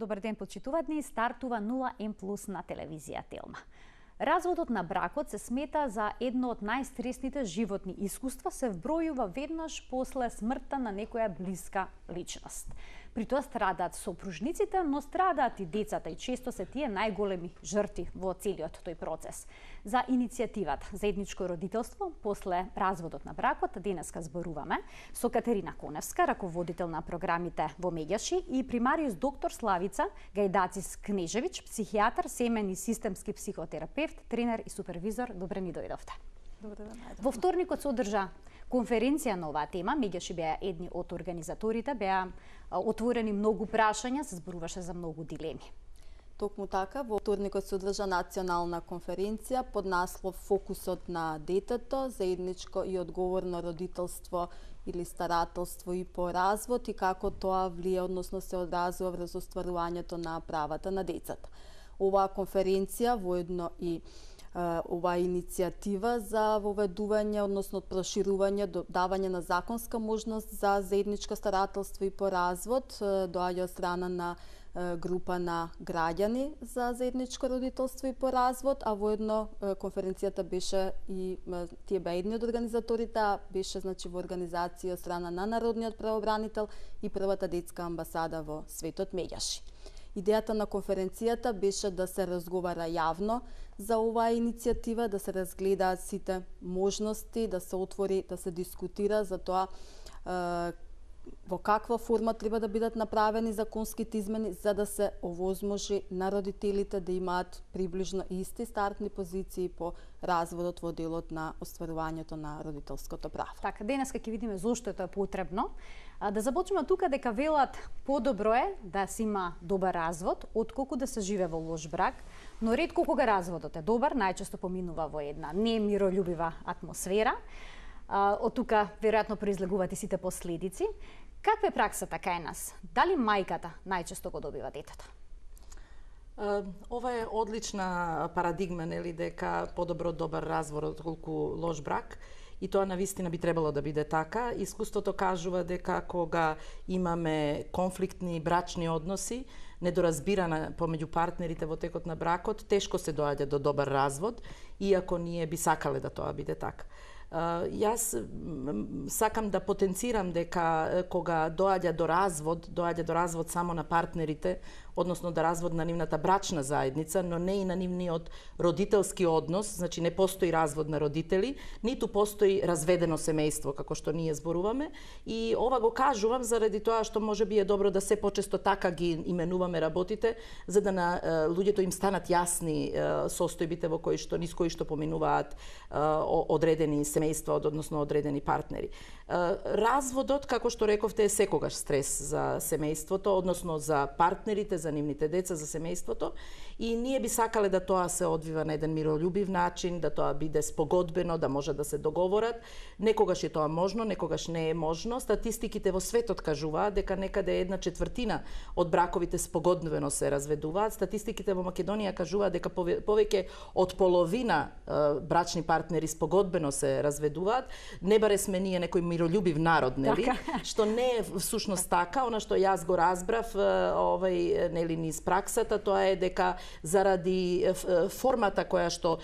добар ден, почитувани. Стартува 0М+ на телевизија Телма. Разводот на бракот се смета за едно од најстресните животни искуства, се вбројува веднаш после смртта на некоја блиска личност. При тоа страдаат сопружниците, но страдаат и децата и често се тие најголеми жртви во целиот тој процес. За иницијативата Заедничко родителство после разводот на бракот денеска зборуваме со Катерина Коневска, раководител на програмите во Меѓаши, и примариус доктор Славица Гајдацис-Кнежевиќ, психијатар, семен и системски психотерапевт, тренер и супервизор. Добре ни дојдовте. Добре да најдовте. Во вторникот се одржа конференција на оваа тема. Меѓаши беа едни од организаторите, беа отворени многу прашања, се зборуваше за многу дилеми. Токму така, во вторникот се одржа национална конференција под наслов Фокусот на детето, заедничко и одговорно родителство или старателство и по развод и како тоа влие, односно се одразува врз остварувањето на правата на децата. Оваа конференција воедно и оваа иницијатива за воведување, односно проширување, давање на законска можност за заедничко старателство и по развод, доаѓа од страна на група на граѓани за заедничко родителство и по развод, а воедно конференцијата беше и тие беа едни од организаторите, беше значи во организација од страна на Народниот правобранител и првата детска амбасада во светот Меѓаши. Идејата на конференцијата беше да се разговара јавно за оваа иницијатива, да се разгледаат сите можности, да се отвори, да се дискутира за тоа во каква форма треба да бидат направени законските измени за да се овозможи на родителите да имаат приближно исти стартни позиции по разводот во делот на остварувањето на родителското право. Така, денеска ќе видиме зошто тоа е потребно. Да започнеме тука дека велат подобро е да се има добар развод отколку да се живее во лош брак, но ретко кога разводот е добар, најчесто поминува во една немирољубива атмосфера. Од тука веројатно произлегуваат и сите последици. Каква е праксата кај нас? Дали мајката најчесто го добива детето? Ова е одлична парадигма, нели, дека подобро добар развод отколку лош брак. И тоа навистина би требало да биде така. Искуството кажува дека кога имаме конфликтни брачни односи, недоразбирана помеѓу партнерите во текот на бракот, тешко се доаѓа до добар развод, иако ние би сакале да тоа биде така. Јас сакам да потенцирам дека кога доаѓа до развод само на партнерите, односно да развод на нивната брачна заедница, но не и на нивниот родителски однос, значи не постои развод на родители, ниту постои разведено семејство, како што ние зборуваме. И ова го кажувам заради тоа што можеби е добро да се почесто така ги именуваме работите, за да на луѓето им станат јасни состојбите во низ кои што поминуваат одредени семејства, односно одредени партнери. Разводот, како што рековте, е секогаш стрес за семејството, односно за партнерите, за нивните деца, за семејството, и ние би сакале да тоа се одвива на еден мирољубив начин, да тоа биде спогодбено, да може да се договорат. Некогаш е тоа можно, некогаш не е можно. Статистиките во светот кажуваат дека некаде 1/4 од браковите спогодбено се разведуваат. Статистиките во Македонија кажуваат дека повеќе од половина брачни партнери спогодбено се разведуваат. Не баре сме ние некој мирољубив народ, нели? Што не е всушност така. Она што јас го разбрав, нели, низ праксата, тоа е дека заради формата која што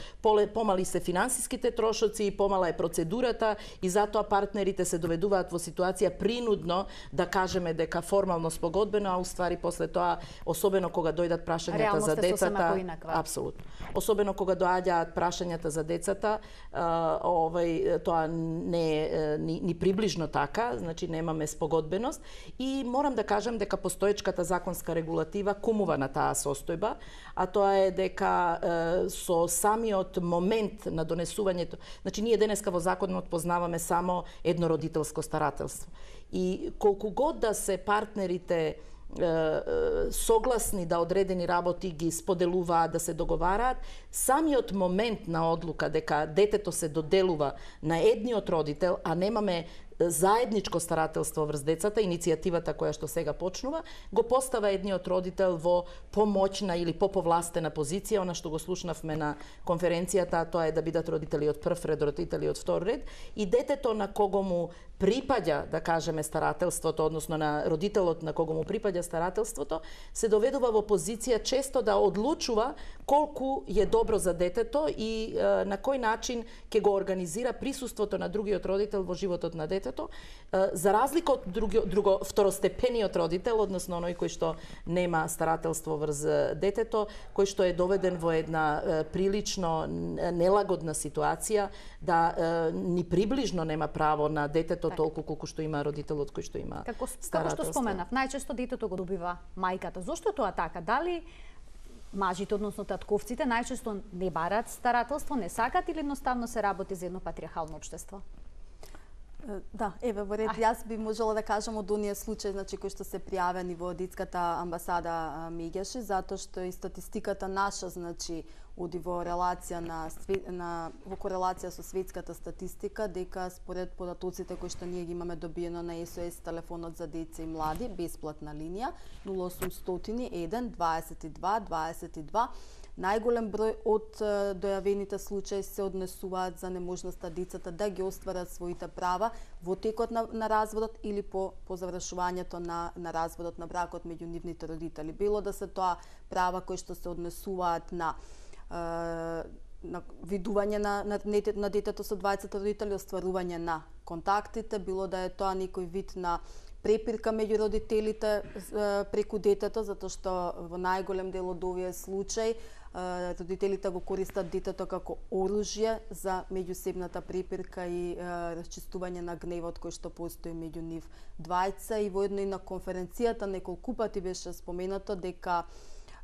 помали се финансиските трошоци и помала е процедурата, и затоа партнерите се доведуваат во ситуација принудно да кажеме дека формално спогодбено, а уствари после тоа, особено кога дојдат прашањата за децата, апсолутно. Особено кога доаѓаат прашањата за децата, тоа не е ни приближно така, значи немаме спогодбеност, и морам да кажам дека постоечката законска регулатива кумува на таа состојба, а тоа е дека со самиот момент на донесувањето, значи ние денеска во законот познаваме само еднородителско старателство. И колку год да се партнерите согласни да одредени работи ги споделуваат, да се договараат, самиот момент на одлука дека детето се доделува на едниот родител, а немаме заедничко старателство врз децата, иницијативата која што сега почнува, го постава едниот родител во помоćна или поповластена позиција, она што го слушнавме на конференцијата, тоа е да бидат родители од прв ред, родители од втор ред, и детето на кого му припаѓа, да кажеме, старателството, односно на родителот на кого му припаѓа старателството, се доведува во позиција често да одлучува колку е добро за детето и на кој начин ќе го организира присуството на другиот родител во животот на детето, за разлика од второстепениот родител, односно оној кој што нема старателство врз детето, кој што е доведен во една прилично нелагодна ситуација, да ни приближно нема право на детето толку колку што има родителот кој што има старателство. Како што споменав, најчесто детето го добива мајката. Зошто тоа така? Дали мажите, односно татковците, најчесто не барат старателство, не сакат или едноставно се работи за едно патриархално општество? Да, еве во ред, јас би можела да кажам од оние случаи, значи кои што се пријавени во детската амбасада Мегјаши, затоа што и статистиката наша, значи оди во релација во корелација со светската статистика, дека според податоците кои што ние ги имаме добиено на СОС телефонот за деца и млади, бесплатна линија 0800 1 22 22, најголем број од дојавените случаи се однесуваат за неможноста децата да ги остварат своите права во текот на разводот или по завршувањето на разводот на бракот меѓу нивните родители. Било да се тоа права кои што се однесуваат на видување на детето со двајцата родители, остварување на контактите, било да е тоа некој вид на препирка меѓу родителите преку детето, затоа што во најголем дел од овие случаи родителите го користат детето како оружје за меѓусебната препирка и расчистување на гневот кој што постои меѓу нив двајца. И воедно и на конференцијата неколку пати беше споменато дека,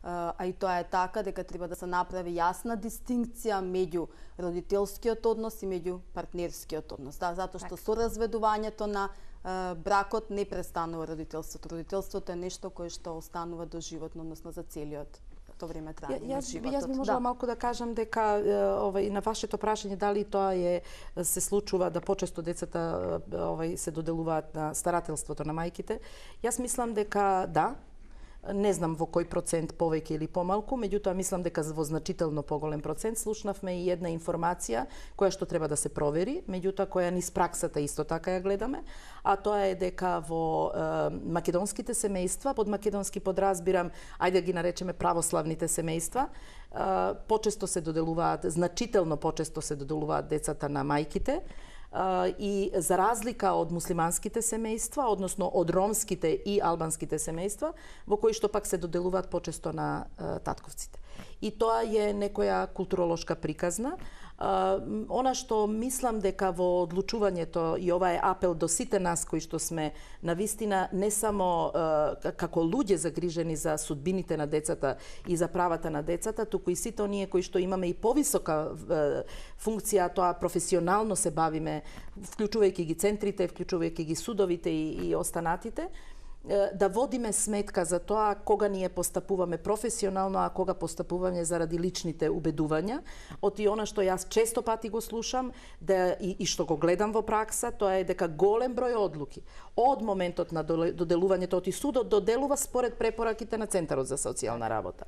а и тоа е така, дека треба да се направи јасна дистинкција меѓу родителскиот однос и меѓу партнерскиот однос. Да, затоа што со разведувањето на бракот не престанува родителството. Родителството е нешто кое што останува доживотно, односно за целиот време трајање на животот. Јас би можела малку да кажам дека на вашето прашање дали тоа се случува да почесто децата се доделуваат на старателството на мајките. Јас мислам дека да. Не знам во кој процент повеќе или помалку, меѓутоа мислам дека во значително поголем процент. Слушнавме и една информација која што треба да се провери, меѓутоа која низ праксата исто така ја гледаме, а тоа е дека во македонските семејства, под македонски подразбирам, ајде ги наречеме православните семејства, почесто се доделуваат, значително почесто се доделуваат децата на мајките, и за разлика од муслиманските семејства, односно од ромските и албанските семејства, во кои што пак се доделуваат почесто на татковците. И тоа е некоја културолошка приказна. Она што мислам дека во одлучувањето, и ова е апел до сите нас кои што сме навистина не само како луѓе загрижени за судбините на децата и за правата на децата, туку и сите оние кои што имаме и повисока функција, тоа професионално се бавиме, вклучувајќи ги центрите, вклучувајќи ги судовите и останатите, да водиме сметка за тоа кога ние постапуваме професионално, а кога постапуваме заради личните убедувања. Од и она што јас често пати го слушам и што го гледам во пракса, тоа е дека голем број одлуки од моментот на доделувањето, од и судот доделува според препораките на Центарот за социјална работа.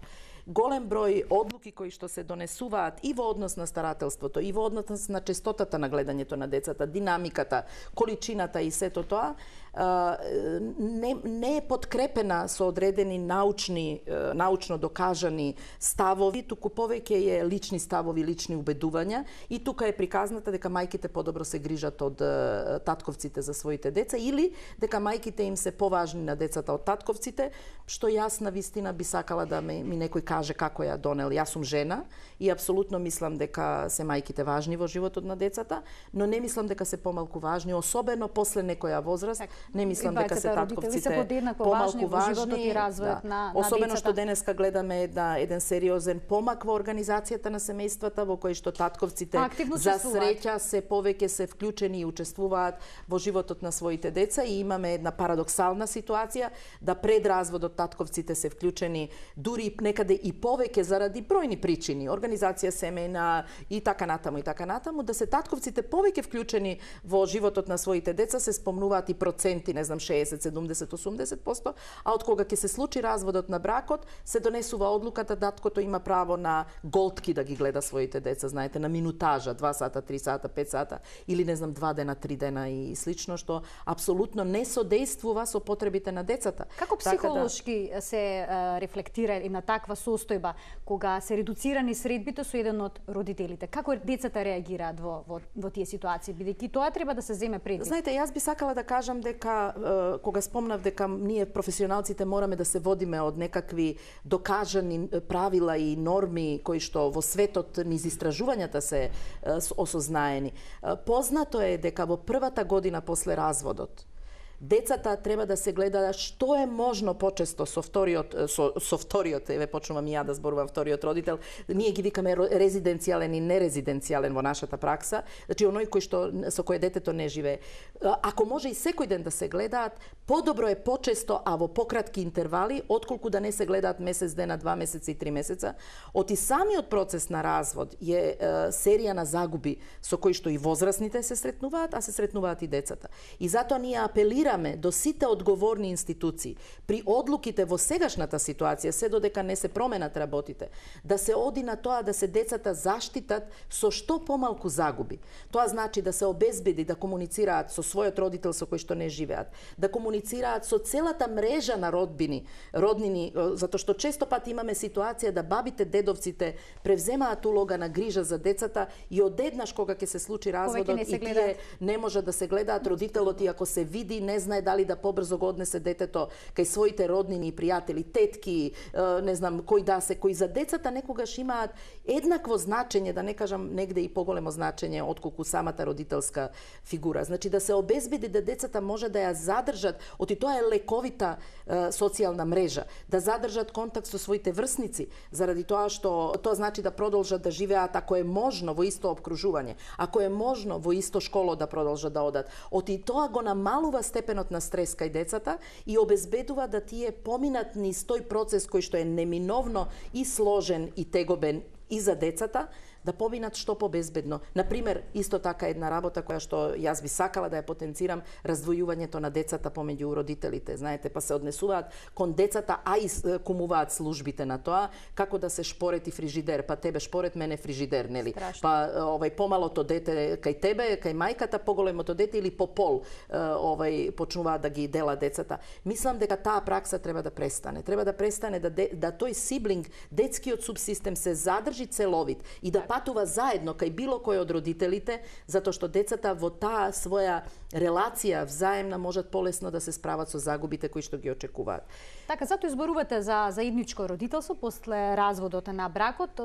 Голем број одлуки кои што се донесуваат и во однос на старателството, и во однос на честотата на гледањето на децата, динамиката, количината и сето тоа, не е подкрепена со одредени научно докажани ставови, туку повеќе е лични ставови, лични убедувања, и тука е приказната дека мајките подобро се грижат од татковците за своите деца или дека мајките им се поважни на децата од татковците, што јас на вистина би сакала да ми некој каже како ја донел. Јас сум жена и апсолутно мислам дека се мајките важни во животот на децата, но не мислам дека се помалку важни, особено после некоја возраст. Не мислам дека се татковците помалку важни, особено што денеска гледаме еден сериозен помак во организацијата на семејствата во кој што татковците за среќа се повеќе се вклучени и учествуваат во животот на своите деца, и имаме една парадоксална ситуација да пред разводот татковците се вклучени дури некаде и повеќе заради бројни причини, организација семејна и така натаму, да се татковците повеќе вклучени во животот на своите деца, се спомнуваат и проценти, не знам, 60, 70, 80%, а од кога ќе се случи разводот на бракот, се донесува одлуката таткото има право на голтки да ги гледа своите деца, знаете, на минутажа, 2 сата, 3 сата, 5 сата, или не знам, 2 дена, 3 дена и слично, што апсолутно не содействува со потребите на децата. Како психолошки се рефлектира и на таква состојба, кога се редуцирани средбите со еден од родителите? Како децата реагираат во тие ситуации, бидејќи тоа треба да се земе предвид? Знаете, јас би сакала да кажам дека кога спомнав дека ние професионалците мораме да се водиме од некакви докажани правила и норми кои што во светот низ истражувањата се осознаени. Познато е дека во првата година после разводот децата треба да се гледа што е можно почесто со вториот, еве почнувам и ја да зборувам вториот родител. Ние ги викаме резиденцијален и нерезиденцијален во нашата пракса, значи оној кој што со кој детето не живее. Ако може и секој ден да се гледаат, подобро е почесто, а во пократки интервали, отколку да не се гледаат месец дена, 2 месеца и 3 месеца. Оти самиот процес на развод е серија на загуби со кои што и возрастните се сретнуваат, а се сретнуваат и децата. И затоа ние апелираме до сите одговорни институции при одлуките во сегашната ситуација, се додека не се променат работите, да се оди на тоа да се децата заштитат со што помалку загуби. Тоа значи да се обезбеди да комуницираат со својот родител со кој што не живеат, да комуницираат со целата мрежа на роднини, затоа што често пати имаме ситуација да бабите, дедовците превземаат улога на грижа за децата и одеднаш кога ќе се случи разводот и тие не може да се гледаат, родителот и ако се види не знае дали да побрзо го однесе детето кај своите роднини и пријатели, тетки, не знам кои за децата некогаш имаат еднакво значење, да не кажам негде и поголемо значење отколку самата родителска фигура. Значи да се обезбеди да децата може да ја задржат, оти тоа е лековита социјална мрежа, да задржат контакт со своите врсници, заради тоа што тоа значи да продолжат да живеат ако е можно во исто опкружување, ако е можно во исто школо да продолжат да одат. Оти тоа го намалува степенот на стрес кај децата и обезбедува да тие поминат низ тој процес кој што е неминовно и сложен и тегобен и за децата, да поминат што побезбедно. Например, исто така една работа која што јас би сакала да ја потенцирам, раздвојувањето на децата помеѓу родителите. Знаете, па се однесуваат кон децата, а и кумуваат службите на тоа, како да се шпорети фрижидер, па тебе шпорет, мене фрижидер, нели? Страшно. Па помалото дете кај тебе, кај мајката, поголемото дете или по пол почнуваат да ги дела децата. Мислам дека таа пракса треба да престане. Треба да престане да тој сиблинг, детскиот субсистем се задржи целовит и да патува заедно кај било кој од родителите, затоа што децата во таа своја релација взаемна можат полесно да се справат со загубите кои што ги очекуваат. Така, затоа изборувате за заедничко родителство после разводот на бракот.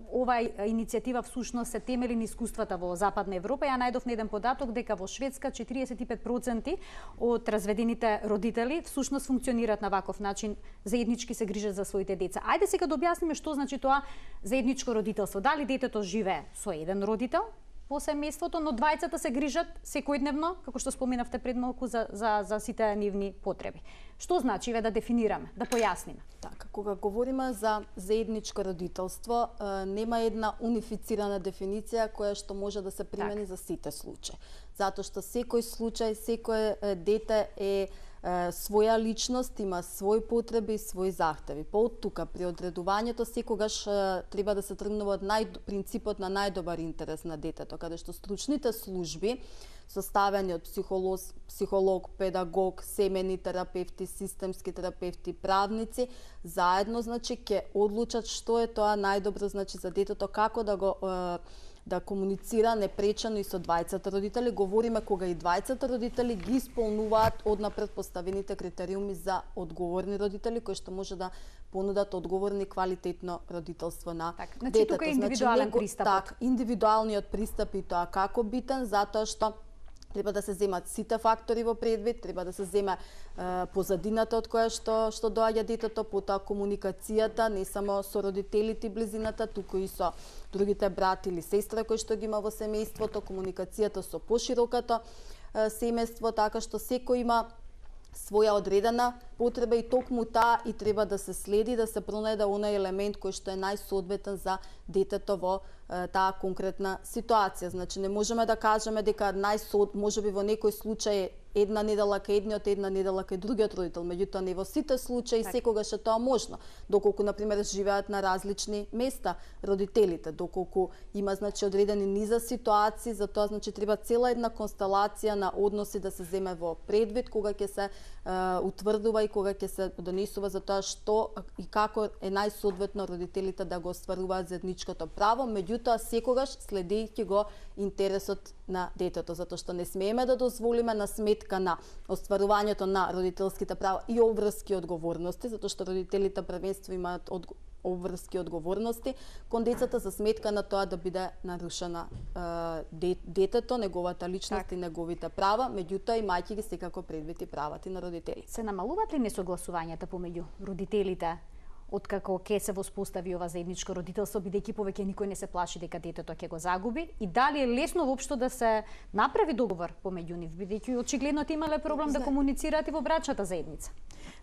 Оваа иницијатива всушност се темели на искуствата во Западна Европа. Ја најдов на еден податок дека во Шведска 45% од разведените родители всушност функционираат на ваков начин, заеднички се грижат за своите деца. Ајде сега да објасниме што значи тоа заедничко родителство. Дали детето живее со еден родител во семејството, но двајцата се грижат секојдневно, како што споменавте пред малку, за сите нивни потреби. Што значи да дефинираме, да појасниме? Така, кога говориме за заедничко родителство, нема една унифицирана дефиниција која што може да се примени за сите случаи. Затоа што секој случај, секое дете е своја личност, има своји потреби и своји захтеви. Па од тука при одредувањето секогаш треба да се тргнува од принципот на најдобар интерес на детето, каде што стручните служби составени од психолог, педагог, семени терапевти, системски терапевти, правници, заедно значи ќе одлучат што е тоа најдобро значи за детето, како да комуницира непречено и со двајцата родители. Говориме кога и двајцата родители ги исполнуваат однапред поставените критериуми за одговорни родители, кои што може да понудат одговорни квалитетно родителство на детето. Значи тука е индивидуален пристап. Так, индивидуалниот пристап и тоа како битен, затоа што треба да се земат сите фактори во предвид, треба да се земе позадината од која што доаѓа детето, потоа комуникацијата, не само со родителите и близината, туку и со другите брат или сестра кои што ги има во семејството, комуникацијата со поширокото семејство, така што секој има своја одредена потреба и токму таа и треба да се следи, да се пронајде онај елемент кој што е најсоодветен за детето во таа конкретна ситуација. Значи не можеме да кажеме дека можеби во некој случај една недела кај едниот, една недела кај другиот родител, меѓутоа не во сите случаи секогаш е тоа можно. Доколку на пример живеат на различни места родителите, доколку има значи одредени низа ситуации, за тоа значи треба цела една констелација на односи да се земе во предвид кога ќе се утврдува и кога ќе се донесува за тоа што и како е најсоодветно родителите да го остваруваат заедничкото право, меѓутоа секогаш следејќи го интересот на детето, затоа што не смееме да дозволиме на сметка на остварувањето на родителските права и обврски одговорности, затоа што родителите првенство имаат обврски одговорности кон децата за сметка на тоа да биде нарушена детето, неговата личност и неговите права, меѓутоа имајќи ги секако предвид и правата на родители. Се намалуваат ли несогласувањата помеѓу родителите откако ќе се воспостави ова заедничко родителство, бидејќи повеќе никој не се плаши дека детето ќе го загуби, и дали е лесно воопшто да се направи договор помеѓу нив, бидејќи очигледно имале проблем да комуницираат и во брачната заедница?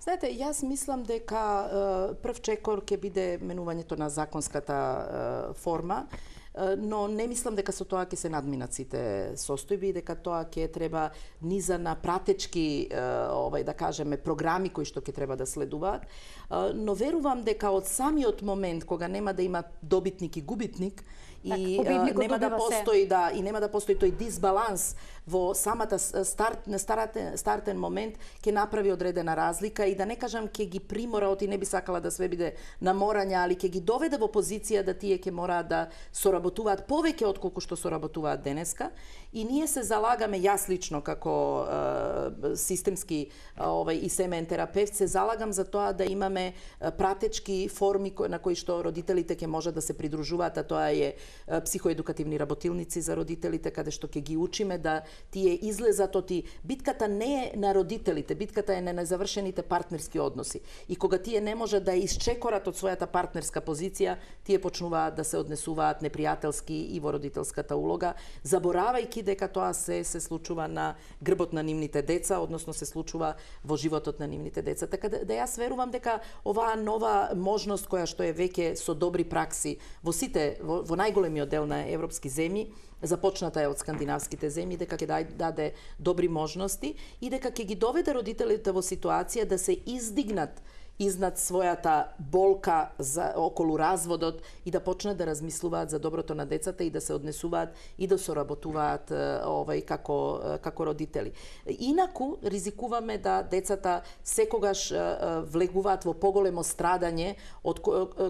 Знаете, јас мислам дека прв чекор ќе биде менувањето на законската форма, но не мислам дека со тоа ќе се надминат сите состојби, дека тоа ќе треба низа на пратечки, да кажеме, програми кои што ќе треба да следуваат, но верувам дека од самиот момент кога нема да има добитник и губитник, и нема да постои тој дисбаланс во самата стартен момент, ќе направи одредена разлика и да не кажам ќе ги примора, оти не би сакала да све биде на морање, али ќе ги доведе во позиција да тие ќе мораат да соработуваат повеќе отколку што соработуваат денеска. И ние се залагаме, јас лично како системски и семеен терапевт, се залагам за тоа да имаме пратечки форми на кои што родителите ќе можат да се придружуваат, а тоа е психоедукативни работилници за родителите, каде што ќе ги учиме да тие излезат од битката не е на родителите, битката е на незавршените партнерски односи. И кога тие не може да исчекорат од својата партнерска позиција, тие почнуваат да се однесуваат непријателски и во родителската улога, заборавајќи дека тоа се случува на грбот на нивните деца, односно се случува во животот на нивните деца. Така да јас верувам дека оваа нова можност која што е веќе со добри пракси во сите, во најголемиот дел на европски земји, започната е од скандинавските земји, дека ќе даде добри можности и дека ќе ги доведе родителите во ситуација да се издигнат изнад својата болка околу разводот и да почнат да размислуваат за доброто на децата и да се однесуваат и да соработуваат како родители. Инаку ризикуваме да децата секогаш влегуваат во поголемо страдање од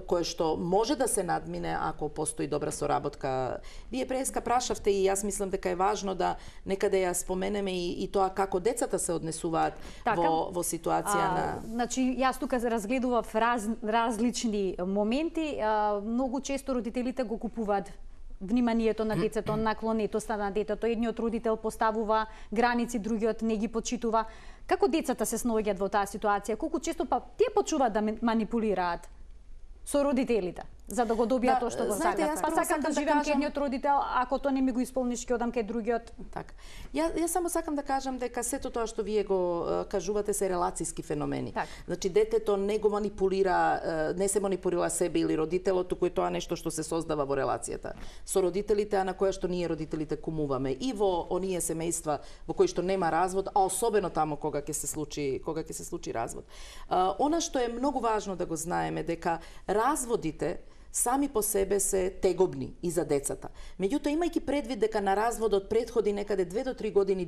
кое што може да се надмине ако постои добра соработка. Вие преска прашавте и јас мислам дека е важно да некаде ја споменеме и тоа како децата се однесуваат во ситуација на... Значи, јас тука разгледував различни моменти. Многу често родителите го купуваат вниманието на децето, наклонетоста на детето. Едниот родител поставува граници, другиот не ги почитува. Како децата се снаоѓаат во таа ситуација? Колку често тие почнуваат да манипулираат со родителите, за да го добијат тоа што го сакат? Сакам да живеам кај едниот родител, ако тоа не ми го исполниш, ќе одам кај другиот. Така. Јас само сакам да кажам дека сето тоа што вие го кажувате се релацијски феномени. Значи детето не го манипулира, не се манипулира себе или родителот, туку е тоа нешто што се создава во релацијата со родителите, а на која што ние родителите кумуваме и во оние семејства во кои што нема развод, а особено таму кога ќе се случи развод. Она што е многу важно да го знаеме дека разводите сами по себе се тегобни и за децата. Меѓутоа, имајќи предвид дека на разводот претходи некаде 2 до 3 години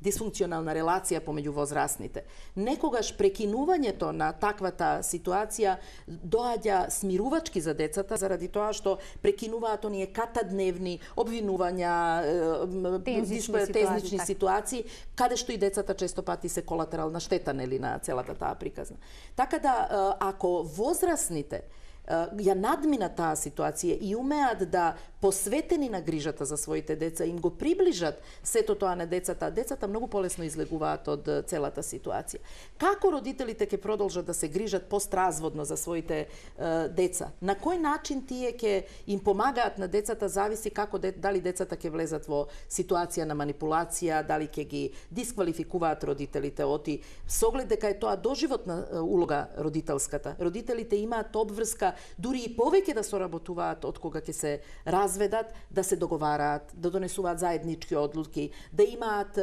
дисфункционална релација помеѓу возрастните, некогаш прекинувањето на таквата ситуација доаѓа смирувачки за децата, заради тоа што прекинуваат оние катадневни обвинувања, тезнични ситуации, каде што и децата често пати се колатерална штета на целата таа приказна. Така да, ако возрастните ја надмина таа ситуација и умеат да посветени на грижата за своите деца, им го приближат сето тоа на децата, децата многу полесно излегуваат од целата ситуација. Како родителите ќе продолжат да се грижат постразводно за своите деца? На кој начин тие ќе им помагаат на децата, зависи како дали децата ќе влезат во ситуација на манипулација, дали ќе ги дисквалификуваат родителите оти, со оглед дека е тоа доживотна улога родителската. Родителите имаат обврска дури и повеќе да соработуваат од кога ќе се разведат, да се договараат, да донесуваат заеднички одлуки, да имаат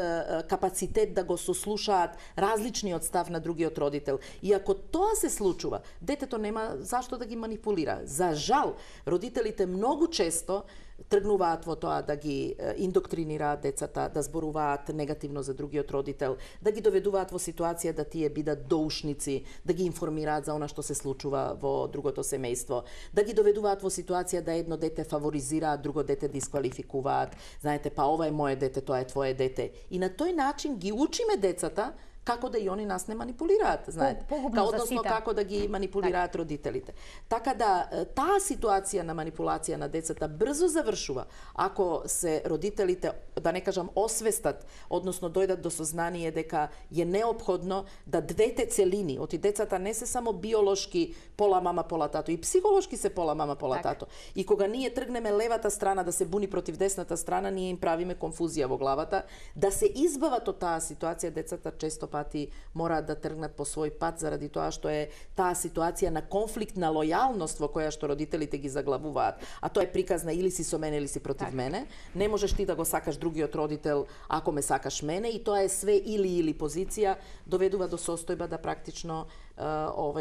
капацитет да го сослушаат различниот став на другиот родител. И ако тоа се случува, детето нема зашто да ги манипулира. За жал, родителите многу често тргнуваат во тоа да ги индоктринираат децата, да зборуваат негативно за другиот родител, да ги доведуваат во ситуација да тие бидат доушници, да ги информираат за она што се случува во другото семејство, да ги доведуваат во ситуација да едно дете фаворизираат, друго дете дисквалификуваат. Знаете, па ова е мое дете, тоа е твое дете. И на тој начин ги учиме децата како да и они нас не манипулираат, знаете. Односно како да ги манипулираат родителите. Така да таа ситуација на манипулација на децата брзо завршува ако се родителите, да не кажам, освестат, односно дојдат до сознание дека е неопходно да двете целини, оти децата не се само биолошки пола мама, пола тато, и психолошки се пола мама, пола тато. И кога ние тргнеме левата страна да се буни против десната страна, ние им правиме конфузија во главата, да се избават од таа ситуација, децата често пати мораат да тргнат по свој пат заради тоа што е таа ситуација на конфликт на лојалност во која што родителите ги заглавуваат. А тоа е приказна или си со мене или си против мене. Не можеш ти да го сакаш другиот родител ако ме сакаш мене, и тоа е све или позиција, доведува до состојба да практично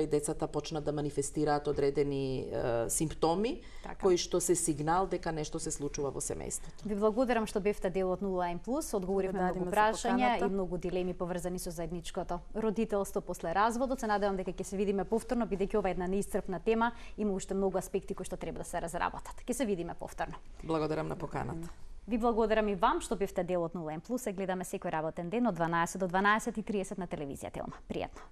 децата почнат да манифестираат одредени симптоми кои што се сигнал дека нешто се случува во семејството. Ви благодарам што бевте дел од 0N+, одговоривме на многу прашања и многу дилеми поврзани со заедничкото родителство после разводот. Се надевам дека ќе се видиме повторно, бидејќи ова е една неисцрпна тема, има уште многу аспекти кои што треба да се разработат. Ќе се видиме повторно. Благодарам на поканата. Ви благодарам и вам што бевте дел од 0N+. Се гледаме секој работен ден од 12 до 12:30 на телевизија Телма. Пријатно.